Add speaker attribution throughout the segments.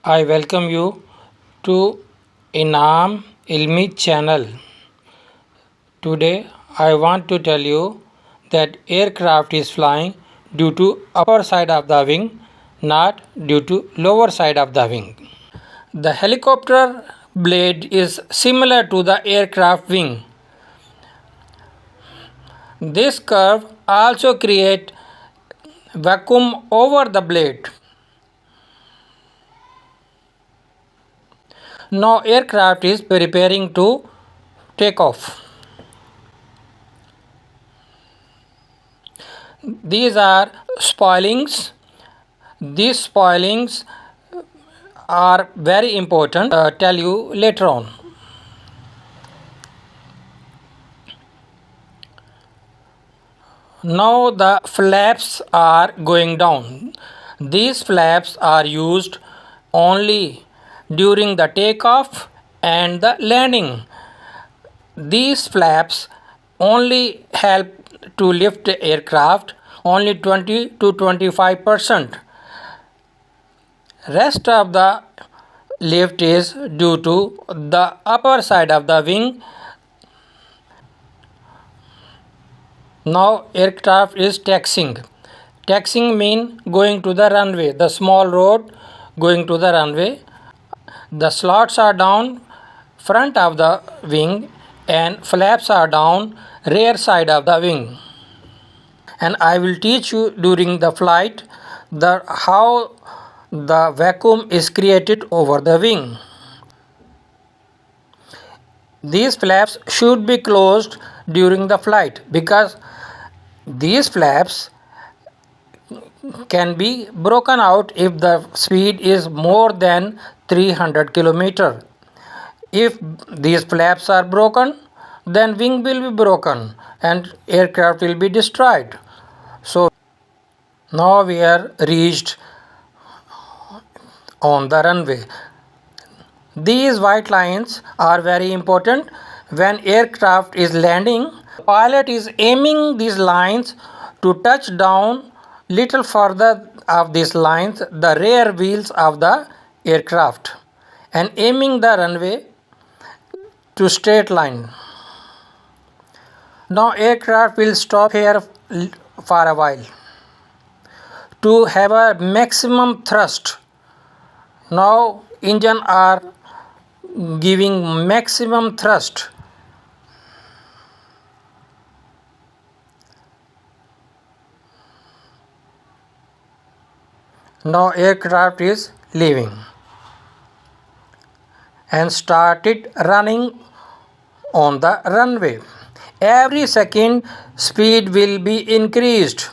Speaker 1: I welcome you to Inam ilmi channel. Today I want to tell you that aircraft is flying due to upper side of the wing, not due to lower side of the wing. The helicopter blade is similar to the aircraft wing. This curve also creates vacuum over the blade. Now aircraft is preparing to take off. These are spoilings. These spoilings are very important. Tell you later on. Now the flaps are going down. These flaps are used only during the takeoff and the landing. These flaps only help to lift the aircraft only 20 to 25%. Rest of the lift is due to the upper side of the wing. Now aircraft is taxiing. Taxiing means going to the runway, the small road going to the runway. The slots are down front of the wing and flaps are down rear side of the wing. And I will teach you during the flight the how the vacuum is created over the wing. These flaps should be closed during the flight because these flaps can be broken out if the speed is more than 300 km. If these flaps are broken, then wing will be broken and aircraft will be destroyed. So now we are reached on the runway. These white lines are very important. When aircraft is landing, pilot is aiming these lines to touch down little further of these lines the rear wheels of the aircraft and aiming the runway to straight line. Now aircraft will stop here for a while to have a maximum thrust. Now engine are giving maximum thrust. Now aircraft is leaving and started running on the runway. Every second speed will be increased.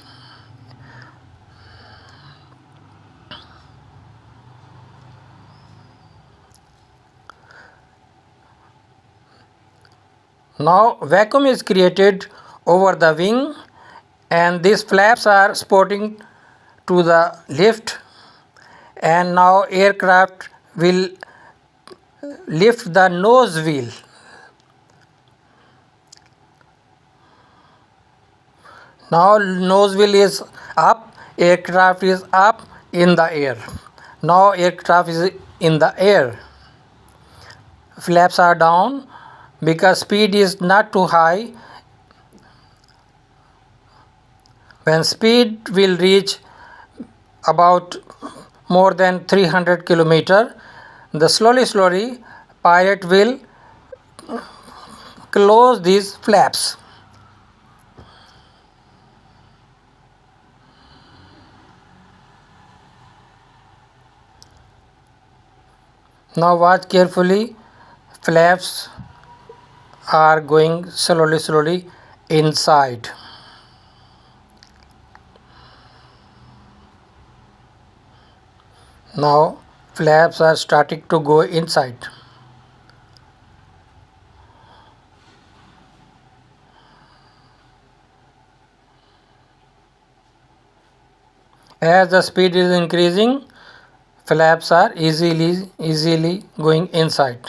Speaker 1: Now vacuum is created over the wing and these flaps are supporting to the lift, and now aircraft will lift the nose wheel. Now nose wheel is up, aircraft is up in the air. Now aircraft is in the air. Flaps are down because speed is not too high. When speed will reach about more than 300 km, the slowly pilot will close these flaps. Now watch carefully, flaps are going slowly inside. Now flaps are starting to go inside. As the speed is increasing, flaps are easily going inside.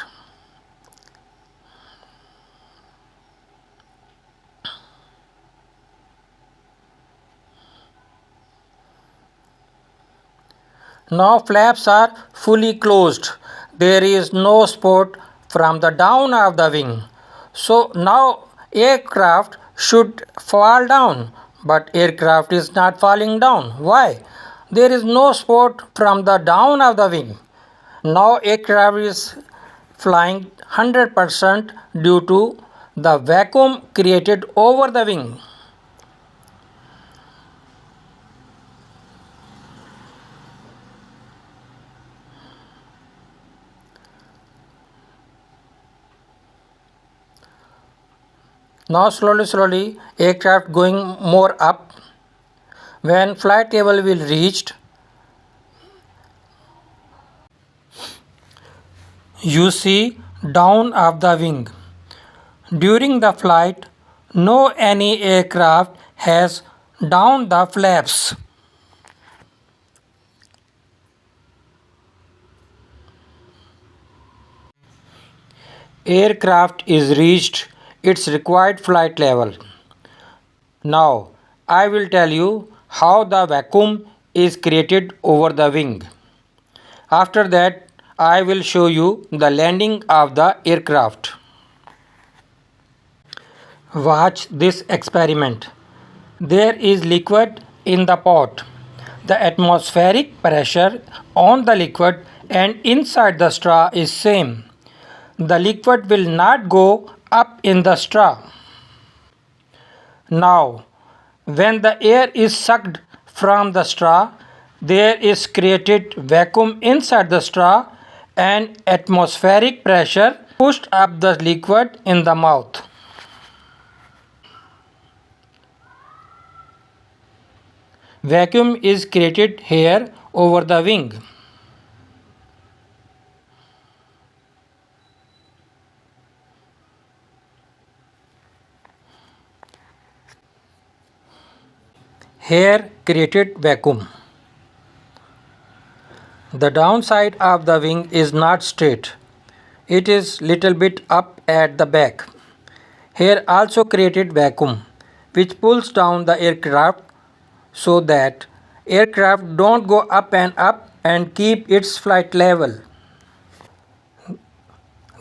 Speaker 1: Now flaps are fully closed. There is no support from the down of the wing. So now aircraft should fall down, but aircraft is not falling down. Why? There is no support from the down of the wing. Now aircraft is flying 100% due to the vacuum created over the wing. Now slowly aircraft going more up. When flight level will reached, you see down of the wing. During the flight, no any aircraft has down the flaps. Aircraft is reached its required flight level. Now, I will tell you how the vacuum is created over the wing. After that, I will show you the landing of the aircraft. Watch this experiment. There is liquid in the pot. The atmospheric pressure on the liquid and inside the straw is same. The liquid will not go up in the straw. Now, when the air is sucked from the straw, there is created vacuum inside the straw and atmospheric pressure pushed up the liquid in the mouth. Vacuum is created here over the wing. Here created vacuum. The downside of the wing is not straight. It is little bit up at the back. Here also created vacuum which pulls down the aircraft so that aircraft don't go up and keep its flight level.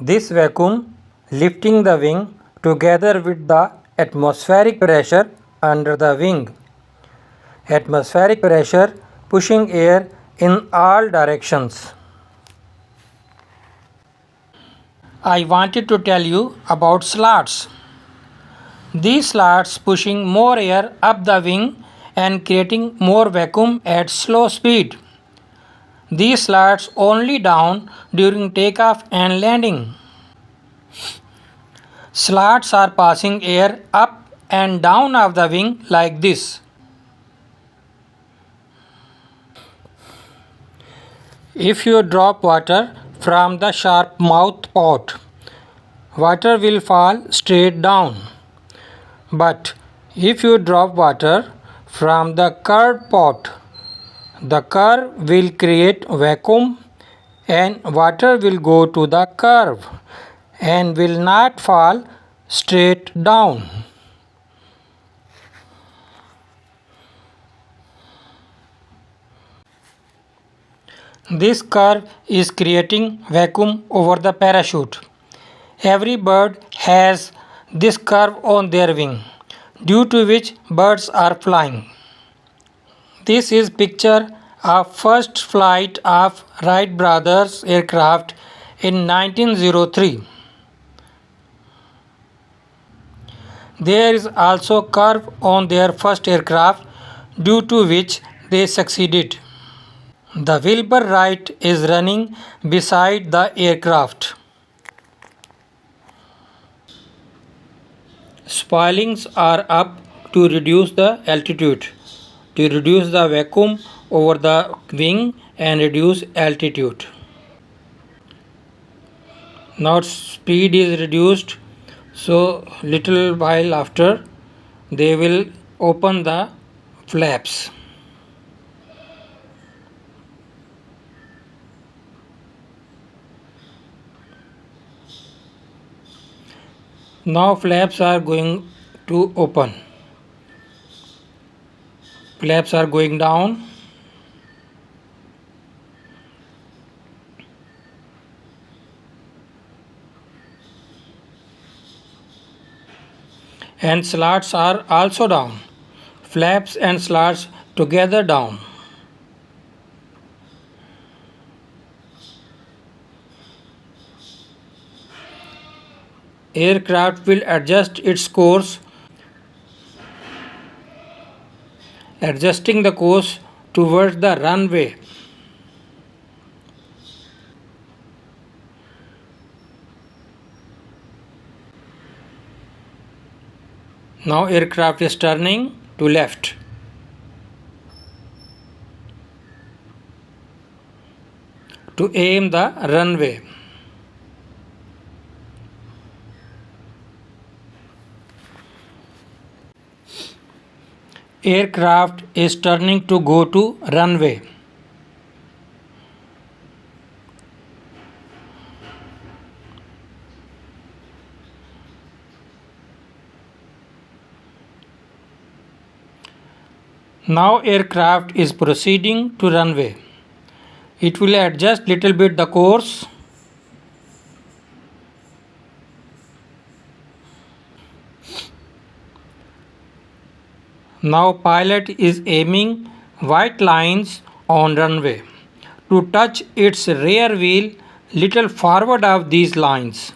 Speaker 1: This vacuum lifting the wing together with the atmospheric pressure under the wing. Atmospheric pressure pushing air in all directions. I wanted to tell you about slots. These slots pushing more air up the wing and creating more vacuum at slow speed. These slots only down during takeoff and landing. Slots are passing air up and down of the wing like this. If you drop water from the sharp mouth pot, water will fall straight down. But if you drop water from the curved pot, the curve will create vacuum and water will go to the curve and will not fall straight down. This curve is creating vacuum over the parachute. Every bird has this curve on their wing, due to which birds are flying. This is picture of first flight of Wright brothers aircraft in 1903. There is also curve on their first aircraft due to which they succeeded. The Wilbur Wright is running beside the aircraft. Spoilings are up to reduce the altitude, to reduce the vacuum over the wing and reduce altitude. Now speed is reduced, so little while after they will open the flaps. Now flaps are going to open. Flaps are going down. and slats are also down. Flaps and slats together down. Aircraft will adjust its course, adjusting the course towards the runway. Now aircraft is turning to left. To aim the runway. Aircraft is turning to go to runway. Now aircraft is proceeding to runway. It will adjust little bit the course. Now pilot is aiming white lines on runway to touch its rear wheel little forward of these lines.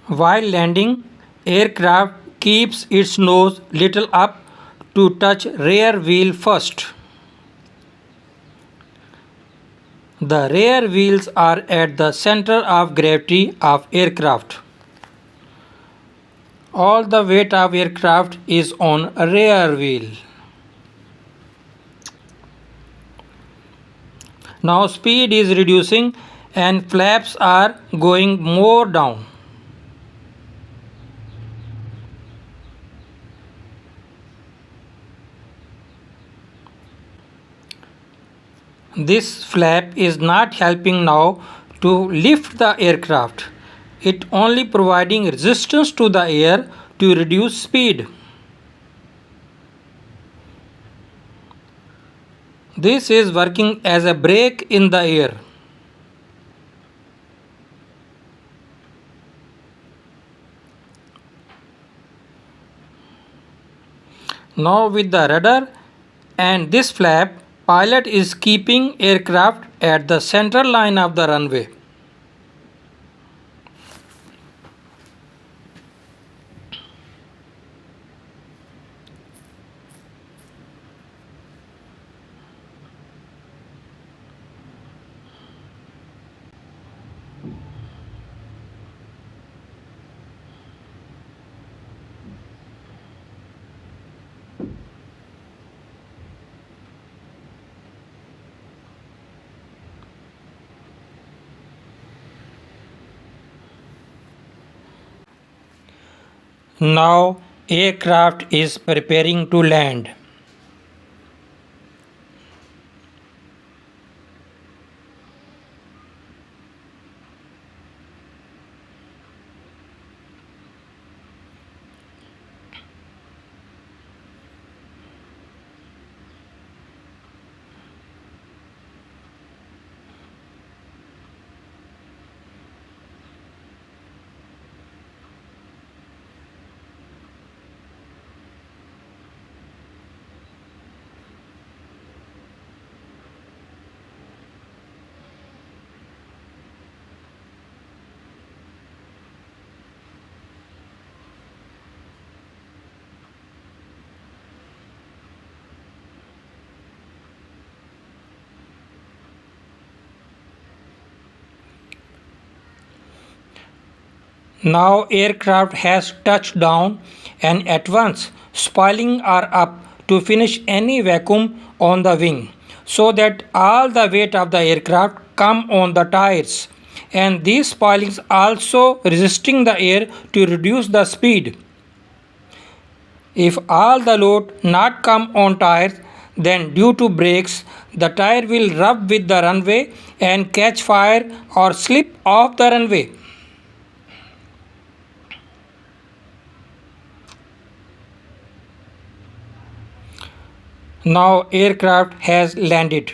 Speaker 1: While landing, aircraft keeps its nose little up to touch rear wheel first. The rear wheels are at the center of gravity of aircraft. All the weight of aircraft is on rear wheel. Now speed is reducing and flaps are going more down. This flap is not helping now to lift the aircraft. It only providing resistance to the air to reduce speed. This is working as a brake in the air. Now with the rudder and this flap, pilot is keeping aircraft at the center line of the runway. Now aircraft is preparing to land. Now aircraft has touched down and at once spoiling are up to finish any vacuum on the wing so that all the weight of the aircraft come on the tires and these spoilings also resisting the air to reduce the speed. If all the load not come on tires, then due to brakes the tire will rub with the runway and catch fire or slip off the runway. Now aircraft has landed.